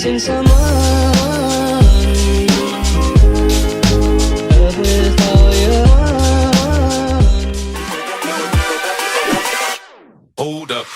missing someone. Hold up.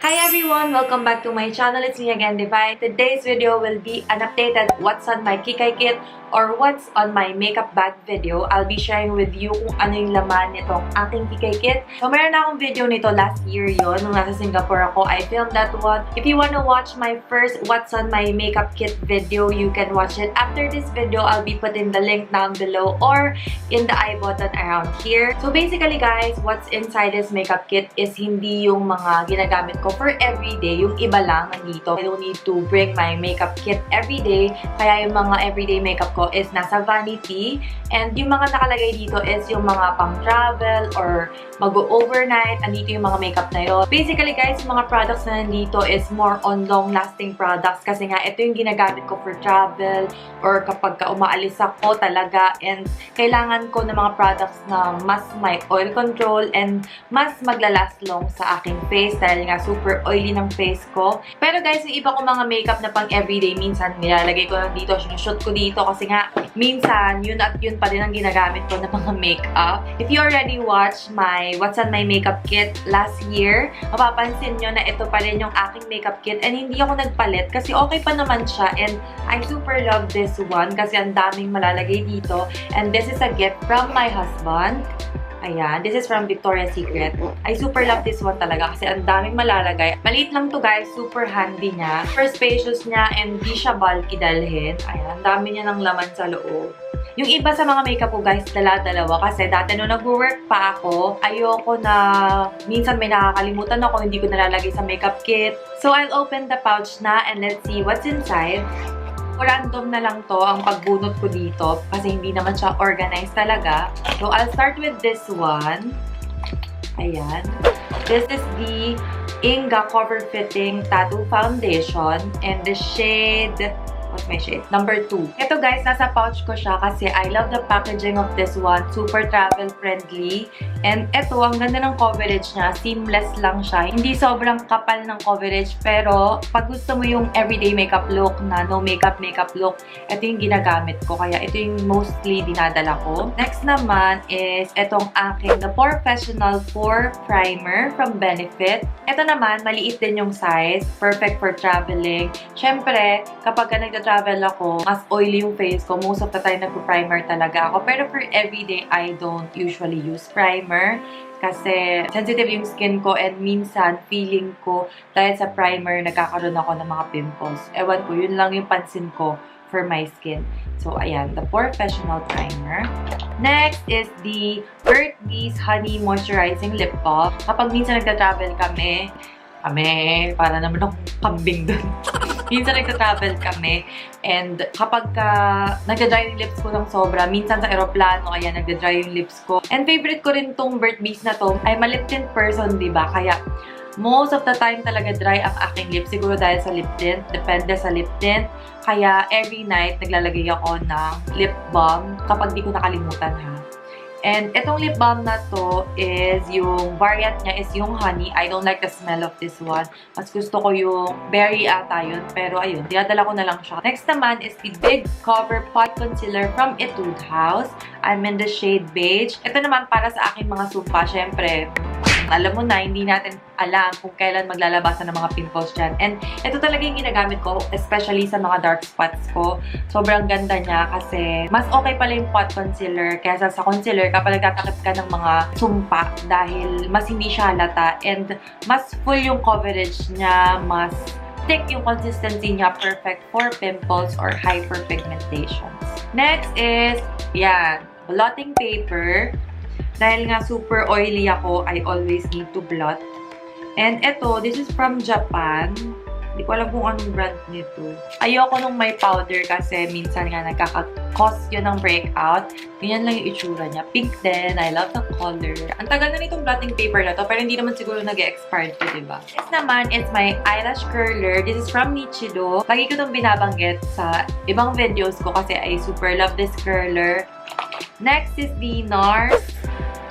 Hi everyone! Welcome back to my channel. It's me again, Divine. Today's video will be an updated what's on my Kikay kit or what's on my makeup bag video. I'll be sharing with you kung ano yung laman nitong aking Kikay kit. So, meron na akong video nito last year yon nung nasa Singapore ako. I filmed that one. If you wanna watch my first what's on my makeup kit video, you can watch it. After this video, I'll be putting the link down below or in the I button around here. So, basically guys, what's inside this makeup kit is hindi yung mga ginagamit ko for everyday. Yung iba lang nandito. I don't need to bring my makeup kit everyday. Kaya yung mga everyday makeup ko is nasa vanity. And yung mga nakalagay dito is yung mga pang-travel or mag-overnight. Andito yung mga makeup na yun. Basically guys, yung mga products na nandito is more on long-lasting products. Kasi nga, ito yung ginagamit ko for travel or kapag umaalis ako talaga. And kailangan ko ng mga products na mas may oil control and mas maglalast long sa aking face dahil nga super oily ng face ko. Pero guys, yung iba ko mga makeup na pang everyday, minsan nilalagay ko lang dito, sinushoot ko dito kasi nga, minsan, yun at yun pa din ang ginagamit ko na mga makeup. If you already watched my What's on my makeup kit last year, mapapansin nyo na ito pa rin yung aking makeup kit and hindi ako nagpalit kasi okay pa naman siya and I super love this one kasi ang daming malalagay dito and this is a gift from my husband. Ayan, this is from Victoria's Secret. I super love this one talaga kasi ang daming malalagay. Maliit lang to guys, super handy niya. Super spacious niya and di siya bulky dalhin. Ayan, ang dami niya ng laman sa loob. Yung iba sa mga makeup ko guys, dala-dalawa kasi dati nung nag-work pa ako, ayoko na minsan may nakakalimutan ako, hindi ko nalalagay sa makeup kit. So I'll open the pouch na and let's see what's inside. Random na lang to ang pagbunot ko dito kasi hindi naman siya organized talaga. So, I'll start with this one. Ayan. This is the Inga Cover Fitting Tattoo Foundation and the shade... What's my shade? Number 2. Ito guys, nasa pouch ko siya kasi I love the packaging of this one. Super travel friendly. And ito, ang ganda ng coverage niya. Seamless lang siya. Hindi sobrang kapal ng coverage. Pero, pag gusto mo yung everyday makeup look na no makeup look, ito yung ginagamit ko. Kaya ito yung mostly dinadala ko. Next naman is itong aking The Professional Pore Primer from Benefit. Ito naman, maliit din yung size. Perfect for traveling. Syempre, kapag ka nagta-travel ako, mas oily yung face ko. Most of the time, nagpo-primer talaga ako. Pero for everyday, I don't usually use primer. Kasi sensitive yung skin ko and minsan feeling ko dahil sa primer nagkakaroon ako ng mga pimples. Ewan ko, yun lang yung pansin ko for my skin. So, ayan, the Professional Primer. Next is the 𝘗𝙤𝙡𝙡𝙗𝙗 Honey Moisturizing Lip Balm. Kapag minsan nagta-travel kami, para naman akong kambing dun. Minsan nagta-travel kami and kapag nagda-dry yung lips ko ng sobra, minsan sa aeroplano, kaya nagda-dry yung lips ko. And favorite ko rin tong Birth Bees na to. I'm a lip tint person, diba? Kaya most of the time talaga dry ang aking lips. Siguro dahil sa lip tint. Depende sa lip tint. Kaya every night naglalagay ako ng lip balm kapag di ko nakalimutan ha. And itong lip balm na to is yung variant niya is yung honey. I don't like the smell of this one. Mas gusto ko yung berry ata yun. Pero ayun, dinadala ko na lang siya. Next naman is the Big Cover Pot Concealer from Etude House. I'm in the shade beige. Ito naman para sa aking mga sumpa. Syempre, alam mo na, hindi natin alam kung kailan maglalabasan ng mga pimples dyan. And ito talaga yung ginagamit ko, especially sa mga dark spots ko. Sobrang ganda niya kasi mas okay pala yung pot concealer kaysa sa concealer kapag nagtatakip ka ng mga sumpa dahil mas hindi siya halata and mas full yung coverage niya, mas thick yung consistency niya, perfect for pimples or hyperpigmentations. Next is, yan, blotting paper. Dahil nga super oily ako, I always need to blot. And ito, this is from Japan. Hindi ko alam kung anong brand nito. Ayoko nung may powder kasi minsan nga nagkaka-cause yun ng breakout. Ganyan lang yung itsura niya. Pink din. I love the color. Ang tagal na nitong blotting paper na to, pero hindi naman siguro nag-expired to, diba? This naman is my eyelash curler. This is from Nichido. Lagi ko itong binabanggit sa ibang videos ko kasi I super love this curler. Next is the Nars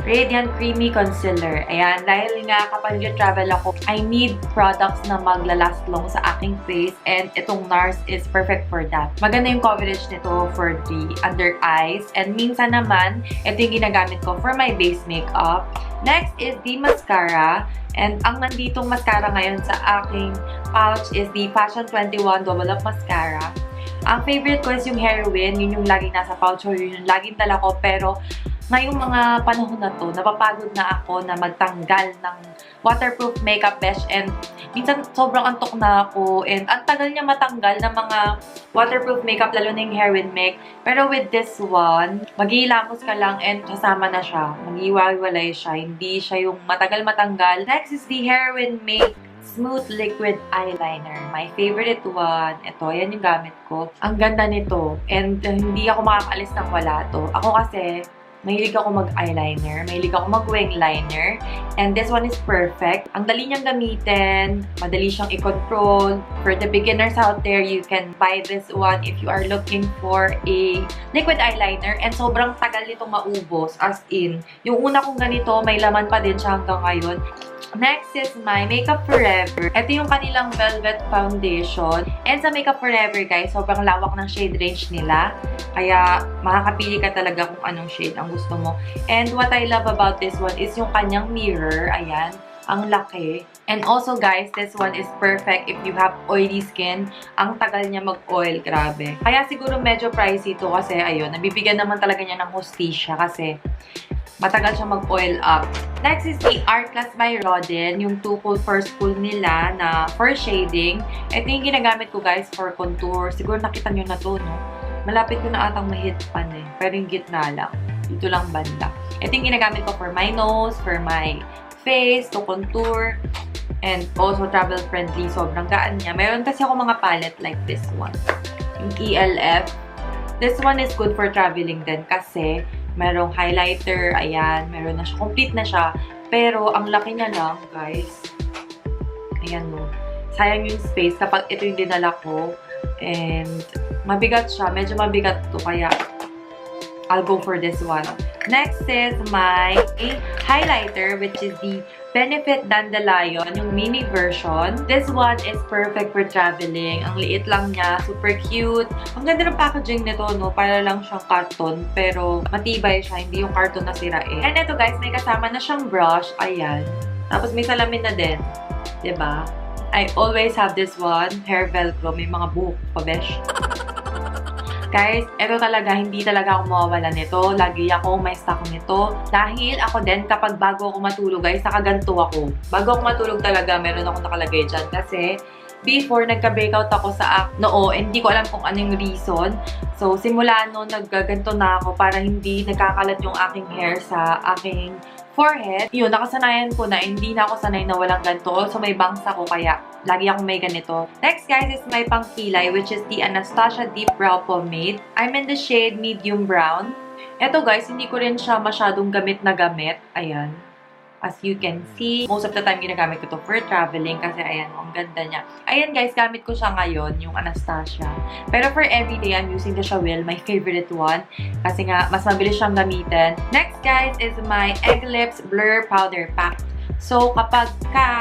Radiant Creamy Concealer. Ayan, dahil nga kapag travel ako, I need products na maglalast long sa aking face and itong Nars is perfect for that. Maganda yung coverage nito for the under eyes and minsan naman, ito yung ginagamit ko for my base makeup. Next is the mascara. And ang nanditong mascara ngayon sa aking pouch is the Fashion 21 Double Up Mascara. Ang favorite ko is yung Heroine. Yun yung laging nasa pouch ko. Yun yung laging dala ko. Pero ngayong mga panahon na to, napapagod na ako na magtanggal ng waterproof makeup besh and minsan sobrang antok na ako and ang tagal niya matanggal ng mga waterproof makeup, lalo na yung Heroine make. Pero with this one, maghihilamos ka lang and kasama na siya. Maghiwalay siya. Hindi siya yung matagal matanggal. Next is the Heroine make Smooth Liquid Eyeliner. My favorite one. Ito, yan yung gamit ko. Ang ganda nito. And hindi ako makakaalis ng wala to. Ako kasi, mahilig ako mag-eyeliner, mahilig ako mag-wing liner, and this one is perfect. Ang dali niyang gamitin, madali siyang i-control. For the beginners out there, you can buy this one if you are looking for a liquid eyeliner, and sobrang tagal nitong maubos, as in. Yung una kong ganito, may laman pa din siya hanggang ngayon. Next is my Makeup Forever. Ito yung kanilang Velvet Foundation. And sa Makeup Forever, guys, sobrang lawak ng shade range nila. Kaya, makakapili ka talaga kung anong shade ang gusto mo. And what I love about this one is yung kanyang mirror. Ayan. Ang laki. And also, guys, this one is perfect if you have oily skin. Ang tagal niya mag-oil. Grabe. Kaya siguro medyo pricey ito kasi, ayun, nabibigyan naman talaga niya ng hustisya kasi matagal siya mag-oil up. Next is the Art Class by Rodin, yung Too Cool for School nila na for shading. Ito yung ginagamit ko, guys, for contour. Siguro nakita nyo na to, no? Malapit ko na atang mahit pan eh. Pero yung gitna lang. Dito lang banda. Ito yung ginagamit ko for my nose, for my face, to contour. And also travel friendly. Sobrang gaan niya. Meron kasi ako mga palette like this one. Yung ELF. This one is good for traveling din kasi merong highlighter, ayan, meron na siya, complete na siya. Pero, ang laki niya lang, guys. Ayan, no. Sayang yung space kapag ito yung dinala ko. And, mabigat siya. Medyo mabigat to, kaya I'll go for this one. Next is my highlighter, which is the Benefit Dandelion, yung mini version. This one is perfect for traveling. Ang liit lang niya, super cute. Ang ganda ng packaging nito, no? Para lang siyang carton, pero matibay siya, hindi yung carton na sirain. And ito, guys, may kasama na siyang brush. Ayan. Tapos may salamin na din. 'Di ba? I always have this one, hair velcro. May mga buhok pa, besh. Guys, ito talaga, hindi talaga ako mawawala nito. Lagi ako may stock nito. Dahil ako din, kapag bago ako matulog, guys, nakaganto ako. Bago ako matulog talaga, meron ako nakalagay dyan. Kasi, before, nagka-breakout ako sa noo, hindi ko alam kung anong reason. So, simula noon, naggaganto na ako para hindi nagkakalat yung aking hair sa aking forehead. Yun, nakasanayan ko na hindi na ako sanay na walang ganito. Also, may bangs ako kaya lagi akong may ganito. Next, guys, is my pangkilay, which is the Anastasia Deep Brow Pomade. I'm in the shade Medium Brown. Ito, guys, hindi ko rin siya masyadong gamit na gamit. Ayan. As you can see, most of the time ginagamit ko to for traveling kasi ayan, ang ganda niya. Ayan, guys, gamit ko siya ngayon, yung Anastasia. Pero for everyday, I'm using the Shawil, my favorite one. Kasi nga, mas mabilis siyang gamitin. Next, guys, is my Egg Lips Blur Powder Pack. So, kapag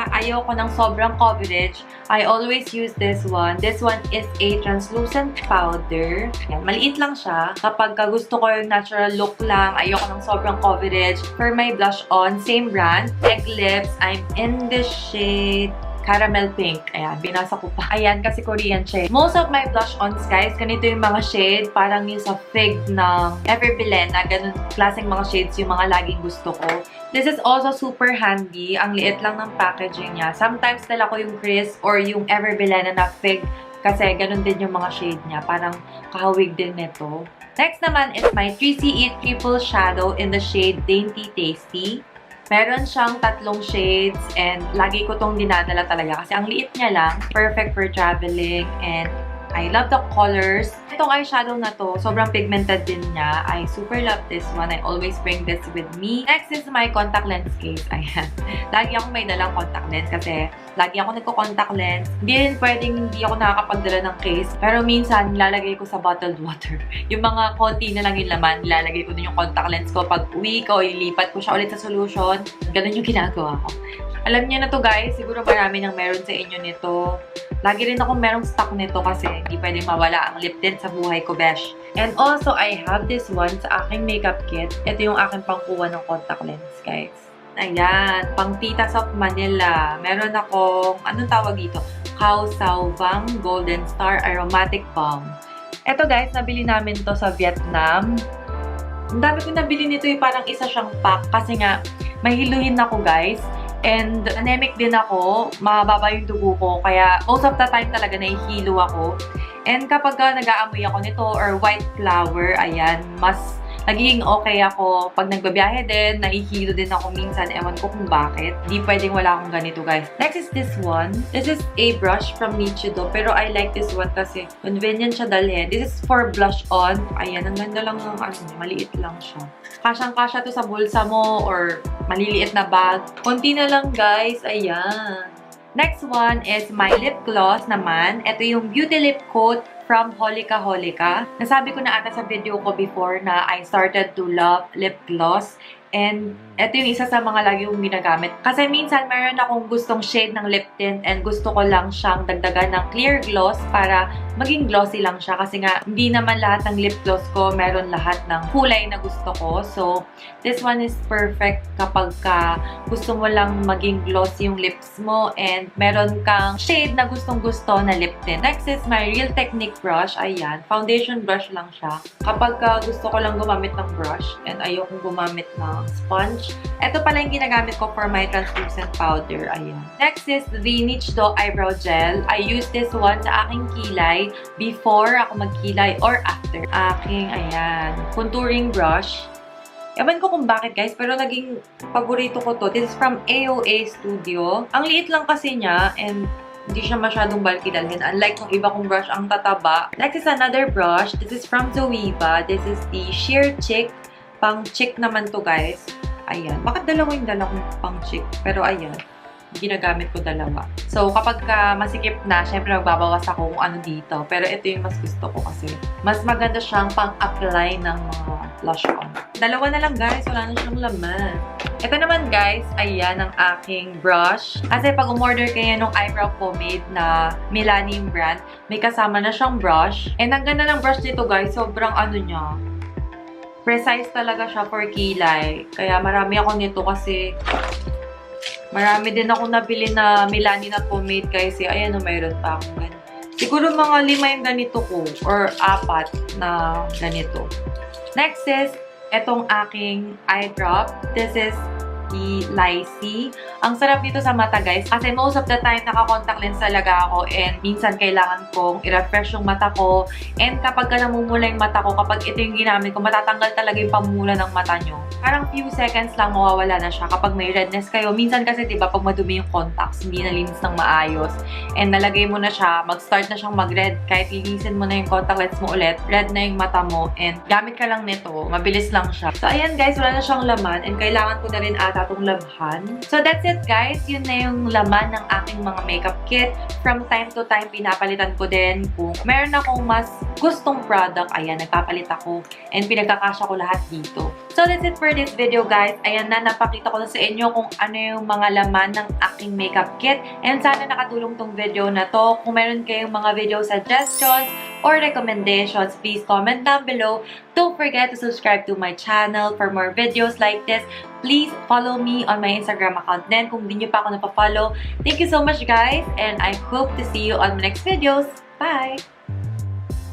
ayaw ko ng sobrang coverage, I always use this one. This one is a translucent powder. Yan, maliit lang siya. Kapag gusto ko yung natural look lang, ayaw ko ng sobrang coverage. For my blush on, same brand, Egg Lips. I'm in the shade Caramel Pink. Ayan, binasa ko pa. Ayan, kasi Korean shade. Most of my blush-ons, guys, ganito yung mga shade. Parang yung sa Fig ng Everbilena. Ganun klaseng mga shades yung mga laging gusto ko. This is also super handy. Ang liit lang ng packaging niya. Sometimes dala ko yung Chris or yung Everbilena na Fig kasi ganun din yung mga shade niya. Parang kahawig din nito. Next naman is my 3CE Triple Shadow in the shade Dainty Tasty. Meron siyang 3 shades and lagi ko tong dinadala talaga kasi ang liit niya lang. Perfect for traveling and I love the colors. Itong eyeshadow na to, sobrang pigmented din niya. I super love this one. I always bring this with me. Next is my contact lens case. Ayan. Lagi akong may dalang contact lens kasi lagi ako nagko-contact lens. Hindi rin pwedeng hindi ako nakakapagdala ng case. Pero minsan, nilalagay ko sa bottled water. Yung mga konti na lang yung laman, nilalagay ko din yung contact lens ko. Pag uwi ko, ilipat ko siya ulit sa solution. Ganun yung ginagawa ko. Alam niyo na to guys, siguro marami nang meron sa inyo nito. Lagi rin ako merong stock nito kasi hindi pwedeng mawala ang lip tint sa buhay ko, besh. And also, I have this one sa aking makeup kit. Ito yung aking pangkuha ng contact lens, guys. Ayan, pang Titas of Manila. Meron akong, anong tawag dito? 𝘽𝙤𝙡𝙡𝙡𝙡 Golden Star Aromatic Balm. Ito guys, nabili namin to sa Vietnam. Ang dami ko nabili nito yung parang isa siyang pack kasi nga, mahiluhin ako guys. And anemic din ako, mababa yung dugo ko, kaya most of the time talaga nahihilo ako. And kapag nag-aamoy ako nito or white flower, ayan, mas nagiging okay ako. Pag nagbabiyahe din, nahihilo din ako minsan, ewan ko kung bakit. Hindi pwedeng wala akong ganito guys. Next is this one. This is a brush from 𝙬𝙤𝙡𝙡𝙡, pero I like this one kasi convenient siya dalhin. This is for blush on. Ayan, ang ganda lang ng ano, maliit lang siya. Kasyang-kasya to sa bulsa mo or maliliit na bag. Konti na lang guys, ayan. Next one is my lip gloss naman. Ito yung Beauty Lip Coat from 𝙗𝙤𝙡𝙀𝙀. Nasabi ko na ata sa video ko before na I started to love lip gloss. And ito yung isa sa mga lagi kong ginagamit. Kasi minsan meron akong gustong shade ng lip tint and gusto ko lang siyang dagdagan ng clear gloss para maging glossy lang siya. Kasi nga, hindi naman lahat ng lip gloss ko meron lahat ng kulay na gusto ko. So, this one is perfect kapag gusto mo lang maging glossy yung lips mo and meron kang shade na gustong-gusto na lip tint. Next is my Real Technique brush. Ayan, foundation brush lang siya. Kapag gusto ko lang gumamit ng brush and ayokong gumamit ng sponge. Ito pala yung ginagamit ko for my translucent powder. Ayan. Next is the 𝘽𝙪𝙨𝙚𝙯 Eyebrow Gel. I use this one sa aking kilay before ako magkilay or after. Aking, ayan, contouring brush. Ewan ko kung bakit guys, pero naging paborito ko to. This is from AOA Studio. Ang liit lang kasi niya and hindi siya masyadong bulky dalhin. Unlike yung iba kong brush, ang tataba. Next is another brush. This is from Zoeva. This is the Sheer Chick. Pang chick naman to guys. Ayan. Bakit dalawa yung dalawang pang chick? Pero ayan. Ginagamit ko dalawa. So, kapag masikip na, syempre magbabawas ako kung ano dito. Pero ito yung mas gusto ko kasi mas maganda siyang pang-apply ng mga blush on. Dalawa na lang guys. Wala na siyang laman. Ito naman guys, ayan ang aking brush. Kasi pag umorder kayo ng eyebrow pomade na Milani brand, may kasama na siyang brush. And ang ganda ng brush nito guys, sobrang ano niya, precise talaga siya for kilay. Kaya marami ako nito kasi marami din ako nabili na Milani na pomade kasi ayan o, mayroon pa akong ganito. Siguro mga 5 yung ganito ko or 4 na ganito. Next is etong aking eye drop. This is the 𝙬𝙤𝙡𝙡𝙡. Ang sarap dito sa mata guys kasi most of the time naka-contact lens talaga ako and minsan kailangan kong i-refresh yung mata ko and kapag namumula yung mata ko, kapag ito yung ginamit ko, matatanggal talaga yung pamumula ng mata nyo. Parang few seconds lang mawawala na siya kapag may redness kayo. Minsan kasi diba pag madumi yung contacts, hindi nalinis ng maayos and nalagay mo na siya, mag-start na siyang mag-red kahit linisin mo na yung contact lens mo ulit, red na yung mata mo and gamit ka lang nito, mabilis lang siya. So ayan guys, wala na siyang laman and kailangan ko na rin ata itong labhan. So that's it guys, yun na yung laman ng aking mga makeup kit. From time to time, pinapalitan ko din kung meron akong mas gustong product, ayan, nagpapalit ako and pinagkakasya ko lahat dito. So that's it for this video guys. Ayan na, napakita ko na sa inyo kung ano yung mga laman ng aking makeup kit and sana nakatulong tong video na to. Kung meron kayong mga video suggestions or recommendations, please comment down below. Don't forget to subscribe to my channel for more videos like this. Please follow me on my Instagram account din kung di nyo pa ako napafollow. Thank you so much guys and I hope to see you on my next videos. Bye!